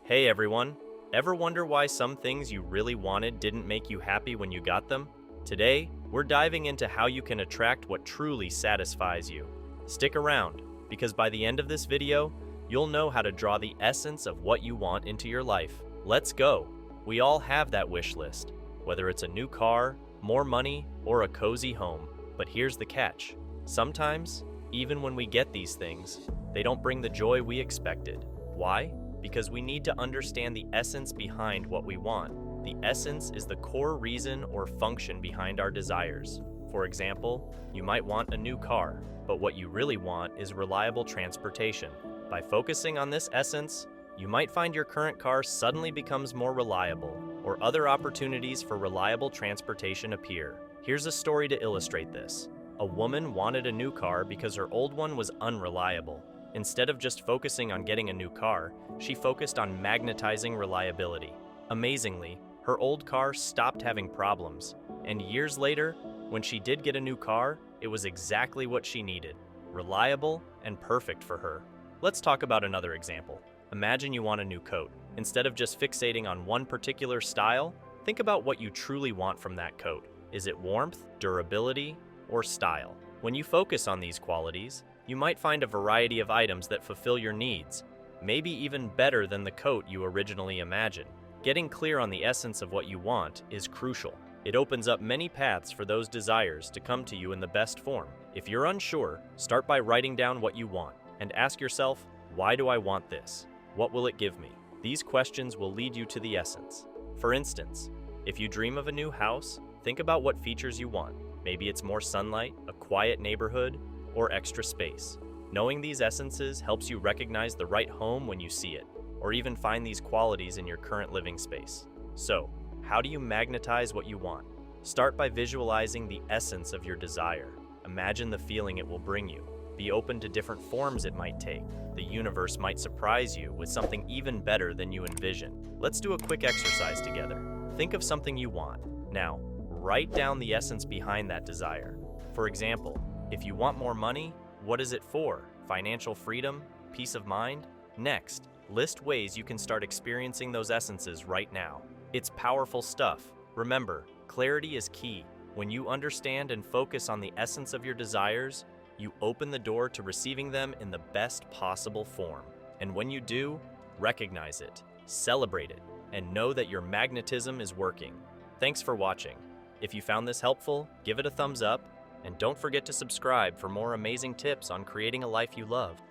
Hey everyone! Ever wonder why some things you really wanted didn't make you happy when you got them? Today, we're diving into how you can attract what truly satisfies you. Stick around, because by the end of this video, you'll know how to draw the essence of what you want into your life. Let's go! We all have that wish list, whether it's a new car, more money, or a cozy home. But here's the catch. Sometimes, even when we get these things, they don't bring the joy we expected. Why? Because we need to understand the essence behind what we want. The essence is the core reason or function behind our desires. For example, you might want a new car, but what you really want is reliable transportation. By focusing on this essence, you might find your current car suddenly becomes more reliable, or other opportunities for reliable transportation appear. Here's a story to illustrate this. A woman wanted a new car because her old one was unreliable. Instead of just focusing on getting a new car, she focused on magnetizing reliability. Amazingly, her old car stopped having problems, and years later, when she did get a new car, it was exactly what she needed, reliable and perfect for her. Let's talk about another example. Imagine you want a new coat. Instead of just fixating on one particular style, think about what you truly want from that coat. Is it warmth, durability, or style? When you focus on these qualities, you might find a variety of items that fulfill your needs, maybe even better than the coat you originally imagined. Getting clear on the essence of what you want is crucial. It opens up many paths for those desires to come to you in the best form. If you're unsure, start by writing down what you want and ask yourself, why do I want this? What will it give me? These questions will lead you to the essence. For instance, if you dream of a new house, think about what features you want. Maybe it's more sunlight, a quiet neighborhood, or extra space. Knowing these essences helps you recognize the right home when you see it, or even find these qualities in your current living space. So, how do you magnetize what you want? Start by visualizing the essence of your desire. Imagine the feeling it will bring you. Be open to different forms it might take. The universe might surprise you with something even better than you envision. Let's do a quick exercise together. Think of something you want. Now, write down the essence behind that desire. For example, if you want more money, what is it for? Financial freedom? Peace of mind? Next, list ways you can start experiencing those essences right now. It's powerful stuff. Remember, clarity is key. When you understand and focus on the essence of your desires, you open the door to receiving them in the best possible form. And when you do, recognize it, celebrate it, and know that your magnetism is working. Thanks for watching. If you found this helpful, give it a thumbs up, and don't forget to subscribe for more amazing tips on creating a life you love.